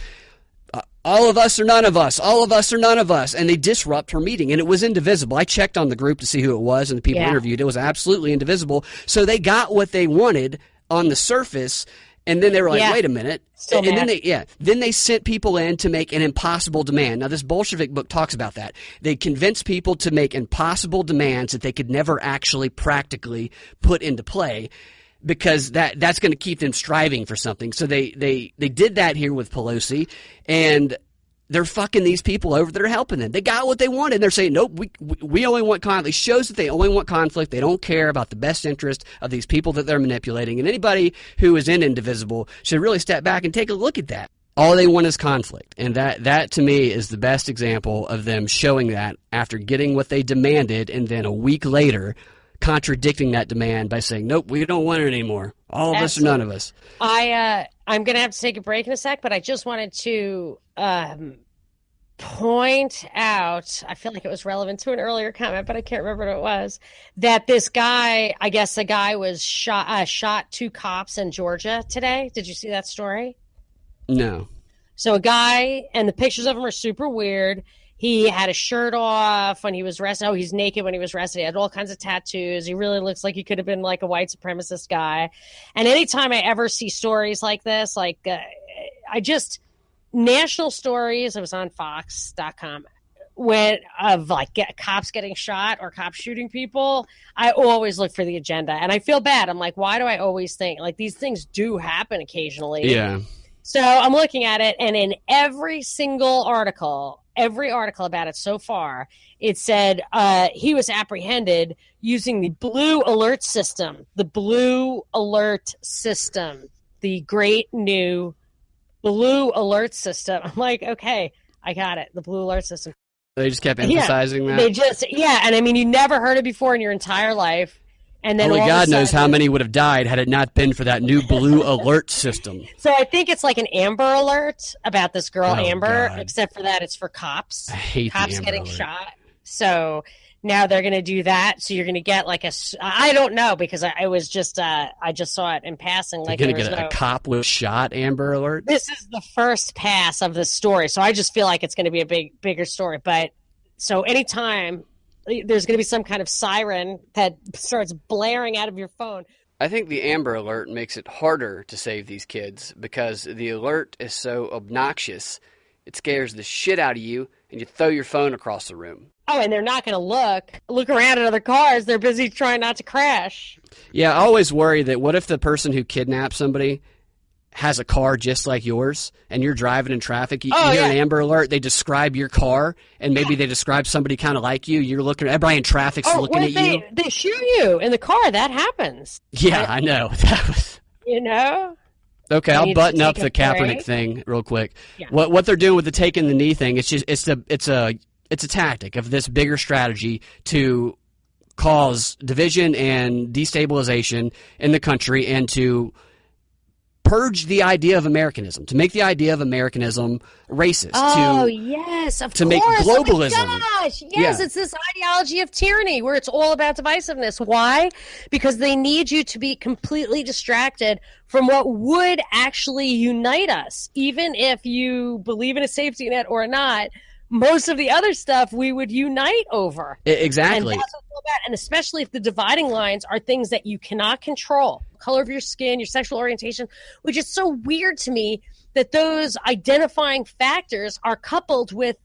all of us or none of us, all of us or none of us, and they disrupt her meeting. And it was Indivisible. I checked on the group to see who it was, and the people interviewed. It was absolutely Indivisible. So they got what they wanted on the surface, and then they were like, wait a minute. So then they sent people in to make an impossible demand. Now, this Bolshevik book talks about that. They convinced people to make impossible demands that they could never actually practically put into play, because that's going to keep them striving for something. So they did that here with Pelosi, and they're fucking these people over that are helping them. They got what they wanted. They're saying, nope, we only want conflict. It shows that they only want conflict. They don't care about the best interest of these people that they're manipulating. And anybody who is in Indivisible should really step back and take a look at that. All they want is conflict. And that to me is the best example of them showing that after getting what they demanded, and then a week later contradicting that demand by saying, nope, we don't want it anymore. All of us or none of us. I'm going to have to take a break in a sec, but I just wanted to point out, I feel like it was relevant to an earlier comment, but I can't remember what it was, that this guy, I guess the guy was shot 2 cops in Georgia today. Did you see that story? No. So a guy, and the pictures of him are super weird. He had a shirt off when he was arrested. Oh, he's naked when he was arrested. He had all kinds of tattoos. He really looks like he could have been like a white supremacist guy. And anytime I ever see stories like this, national stories, it was on Fox.com, of cops getting shot or cops shooting people, I always look for the agenda. And I feel bad. I'm like, why do I always think like these things do happen occasionally? Yeah. So I'm looking at it, and in every article about it so far, it said he was apprehended using the Blue Alert System. The Blue Alert System. The great new Blue Alert System. I'm like, okay, I got it. The Blue Alert System. They just kept emphasizing that? And I mean, you never heard it before in your entire life. And then only God knows how many would have died had it not been for that new Blue Alert System. So I think it's like an Amber Alert about this girl, Amber, except for that it's for cops. I hate cops getting alert. Shot. So now they're going to do that. So you're going to get like I don't know, because I was just I just saw it in passing. You're going to get a cop was shot Amber Alert? This is the first pass of the story. So I just feel like it's going to be a bigger story. But so anytime there's going to be some kind of siren that starts blaring out of your phone. I think the Amber Alert makes it harder to save these kids, because the alert is so obnoxious. It scares the shit out of you, and you throw your phone across the room. Oh, and they're not going to look around at other cars. They're busy trying not to crash. Yeah, I always worry that what if the person who kidnapped somebody has a car just like yours and you're driving in traffic, you hear an Amber Alert, they describe your car and maybe they describe somebody kind of like you. You're looking, everybody in traffic's looking at you. They shoot you in the car. That happens. Yeah, I know. That was, you know? Okay, I'll button up the Kaepernick thing real quick. Yeah. What they're doing with the taking the knee thing, it's a tactic of this bigger strategy to cause division and destabilization in the country and to purge the idea of Americanism, to make the idea of Americanism racist. Yes, of to course. Make globalism. Oh my gosh. Yes, it's this ideology of tyranny where it's all about divisiveness. Why? Because they need you to be completely distracted from what would actually unite us. Even if you believe in a safety net or not, most of the other stuff we would unite over. Exactly. And that's what it's all about. And especially if the dividing lines are things that you cannot control. Color of your skin, your sexual orientation, which is so weird to me that those identifying factors are coupled with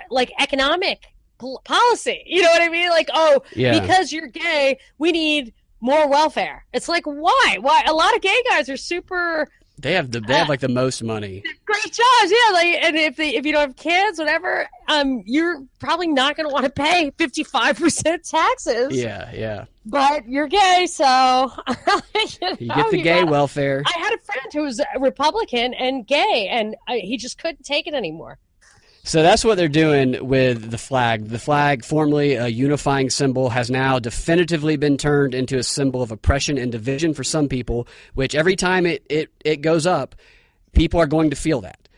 like economic policy. You know what I mean? Like, because you're gay, we need more welfare. It's like, why? A lot of gay guys are super... They have like the most money. Great jobs, yeah. Like, and if you don't have kids, whatever, you're probably not going to want to pay 55% taxes. Yeah. But you're gay, so you get the gay welfare. I had a friend who was a Republican and gay, and he just couldn't take it anymore. So that's what they're doing with the flag. The flag, formerly a unifying symbol, has now definitively been turned into a symbol of oppression and division for some people, which every time it goes up, people are going to feel that.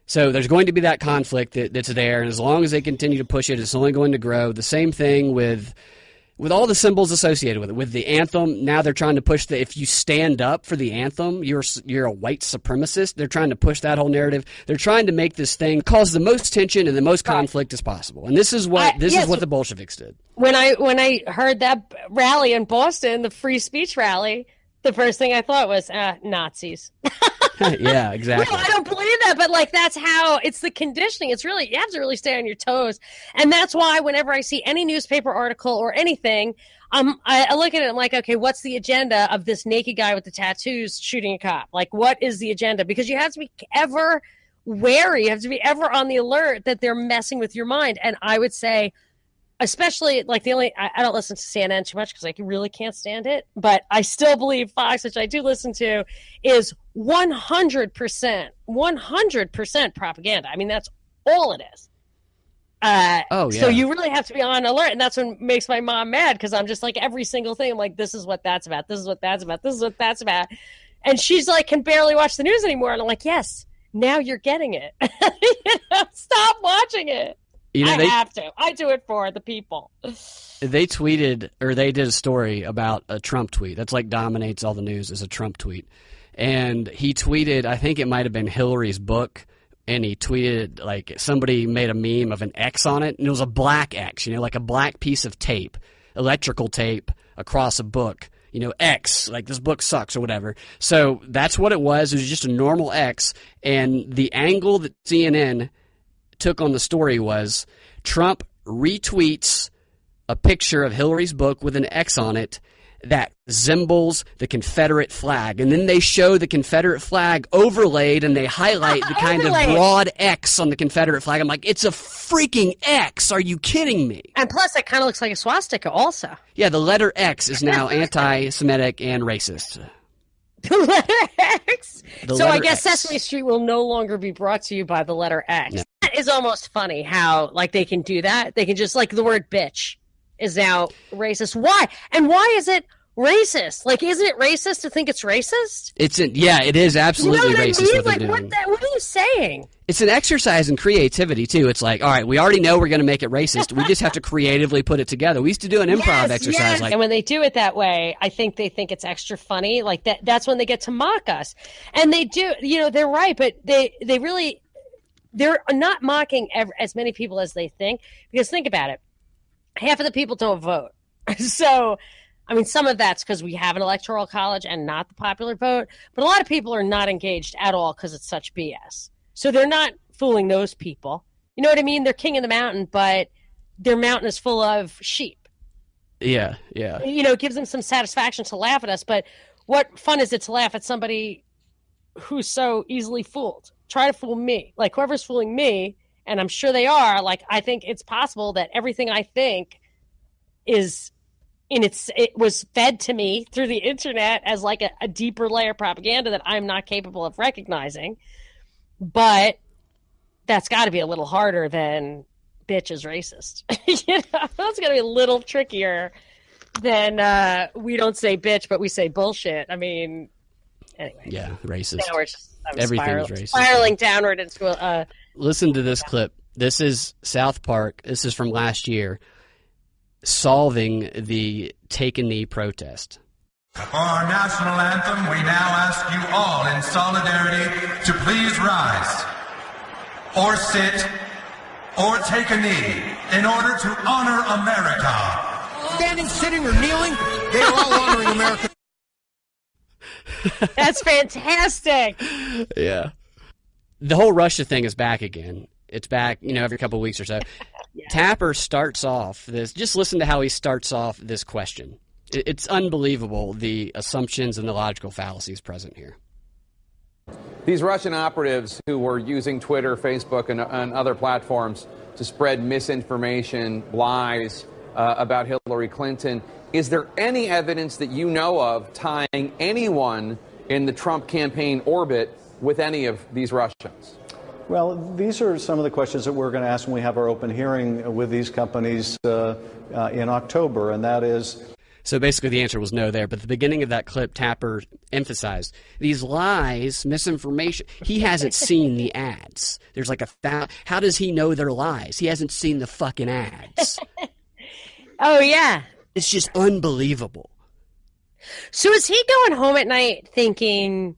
So there's going to be that conflict that's there, and as long as they continue to push it, it's only going to grow. The same thing with all the symbols associated with it. With the anthem, now they're trying to push if you stand up for the anthem, you're a white supremacist. They're trying to push that whole narrative. They're trying to make this thing cause the most tension and the most conflict as possible. And this is what the Bolsheviks did. When I heard that rally in Boston, the free speech rally, the first thing I thought was Nazis. Yeah, exactly. No, I don't believe that, but like that's how it's the conditioning. It's really, you have to really stay on your toes. And that's why whenever I see any newspaper article or anything, I look at it and I'm like, okay, what's the agenda of this naked guy with the tattoos shooting a cop? Like, what is the agenda? Because you have to be ever wary. You have to be ever on the alert that they're messing with your mind. And I would say, especially like I don't listen to CNN too much because I really can't stand it, but I still believe Fox, which I do listen to, is 100% propaganda. I mean, that's all it is. So you really have to be on alert, and that's what makes my mom mad because I'm just like every single thing. I'm like, this is what that's about. This is what that's about. This is what that's about. And she's like, can barely watch the news anymore. And I'm like, yes, now you're getting it. Stop watching it. I have to. I do it for the people. They tweeted, or they did a story about a Trump tweet. That's like dominates all the news is a Trump tweet. And he tweeted, I think it might have been Hillary's book, and he tweeted like somebody made a meme of an X on it, and it was a black X, like a black piece of tape, electrical tape across a book. X, like this book sucks or whatever. So that's what it was. It was just a normal X, and the angle that CNN took on the story was Trump retweets a picture of Hillary's book with an X on it that resembles the Confederate flag. And then they show the Confederate flag overlaid and they highlight the kind of broad X on the Confederate flag. I'm like, it's a freaking X. Are you kidding me? And plus, it kind of looks like a swastika also. Yeah, the letter X is now anti-Semitic and racist. The letter X? I guess Sesame Street will no longer be brought to you by the letter X. No. That is almost funny how, like, they can do that. They can just, like, the word bitch is now racist. Why? And why is it racist? Like, isn't it racist to think it's racist? It is absolutely racist what they're doing. What are you saying? It's an exercise in creativity, too. It's like, all right, we already know we're going to make it racist. We just have to creatively put it together. We used to do an improv exercise. And when they do it that way, I think they think it's extra funny. Like, that's when they get to mock us. And they do, they're right, but they're not mocking as many people as they think. Because think about it. Half of the people don't vote. So, I mean, some of that's because we have an electoral college and not the popular vote. But a lot of people are not engaged at all because it's such BS. So they're not fooling those people. You know what I mean? They're king of the mountain, but their mountain is full of sheep. Yeah. It gives them some satisfaction to laugh at us. But what fun is it to laugh at somebody who's so easily fooled. Try to fool me. Like, whoever's fooling me, and I'm sure they are, like, I think it's possible that everything I think is it was fed to me through the internet as like a deeper layer of propaganda that I'm not capable of recognizing. But that's got to be a little harder than bitch is racist. That's going to be a little trickier than we don't say bitch, but we say bullshit. I mean, anyway. Yeah, racist. Now we're everything is racist. Spiraling downward into Listen to this clip. This is South Park. This is from last year, solving the Take a Knee protest. For our national anthem, we now ask you all in solidarity to please rise, or sit, or take a knee in order to honor America. Standing, sitting, or kneeling, they are all honoring America. That's fantastic. Yeah. The whole Russia thing is back again. It's back, every couple of weeks or so. Yeah. Tapper starts off this, just listen to how he starts off this question. It's unbelievable, the assumptions and the logical fallacies present here. These Russian operatives who were using Twitter, Facebook, and other platforms to spread misinformation, lies about Hillary Clinton, is there any evidence that you know of tying anyone in the Trump campaign orbit with any of these Russians? Well, these are some of the questions that we're going to ask when we have our open hearing with these companies in October, and that is... So basically the answer was no there, but at the beginning of that clip, Tapper emphasized these lies, misinformation. He hasn't seen the ads. There's like how does he know they're lies? He hasn't seen the fucking ads. Oh, yeah. It's just unbelievable. So is he going home at night thinking,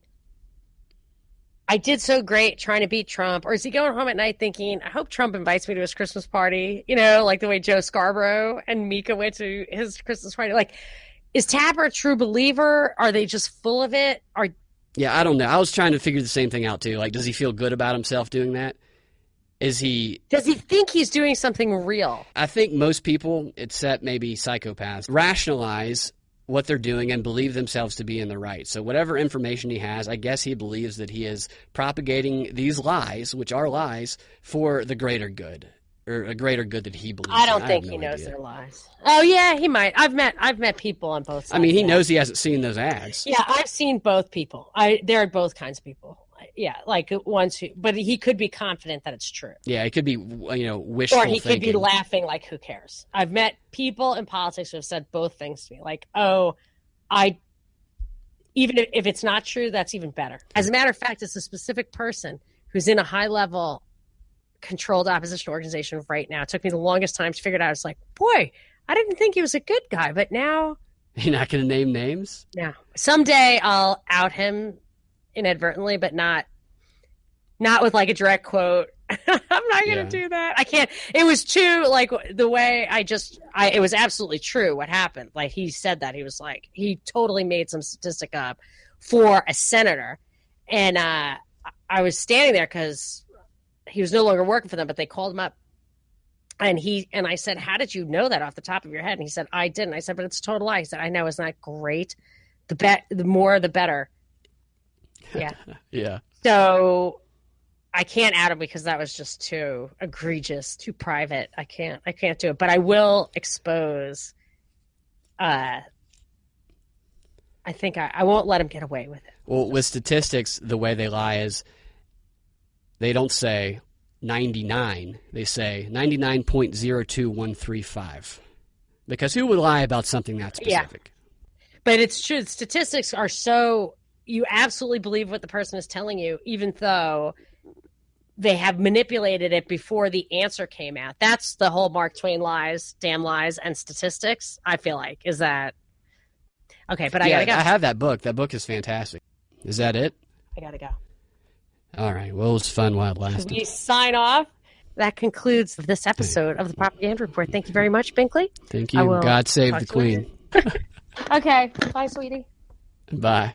I did so great trying to beat Trump? Or is he going home at night thinking, I hope Trump invites me to his Christmas party? Like the way Joe Scarborough and Mika went to his Christmas party. Like, is Tapper a true believer? Are they just full of it? Yeah, I don't know. I was trying to figure the same thing out, too. Like, does he feel good about himself doing that? Does he think he's doing something real? I think most people, except maybe psychopaths, rationalize what they're doing and believe themselves to be in the right. So whatever information he has, I guess he believes that he is propagating these lies, which are lies, for the greater good, or a greater good that he believes. I don't think he knows they're lies. Oh yeah, he might. I've met people on both sides. I mean, he knows he hasn't seen those ads. Yeah, I've seen both people. There are both kinds of people. Yeah, like ones who, but he could be confident that it's true. Yeah, it could be, wishful Or he thinking. could be laughing like, who cares? I've met people in politics who have said both things to me. Like, even if it's not true, that's even better. As a matter of fact, it's a specific person who's in a high-level controlled opposition organization right now. It took me the longest time to figure it out. It's like, boy, I didn't think he was a good guy, but now... You're not going to name names? No. Someday I'll out him inadvertently, but not with like a direct quote. I'm not going to do that. I can't. It was too, like, the way it was absolutely true what happened. Like, he said that. He was like, he totally made some statistic up for a senator. And I was standing there because he was no longer working for them, but they called him up. And I said, how did you know that off the top of your head? And he said, I didn't. I said, but it's a total lie. He said, I know, isn't that great? The more, the better. Yeah. Yeah. So I can't out him because that was just too egregious, too private. I can't do it. But I will expose. I think I won't let him get away with it. Well, with statistics, the way they lie is they don't say 99. They say 99.02135. Because who would lie about something that specific? Yeah. But it's true. Statistics are so... You absolutely believe what the person is telling you, even though they have manipulated it before the answer came out. That's the whole Mark Twain lies, damn lies, and statistics, I feel like. Is that... Okay, but I gotta go. I have that book. That book is fantastic. Is that it? I gotta go. All right. Well, it was fun while it lasted. We sign off. That concludes this episode of the Propaganda Report. Thank you very much, Binkley. Thank you. God save the Queen. Okay. Bye, sweetie. Bye.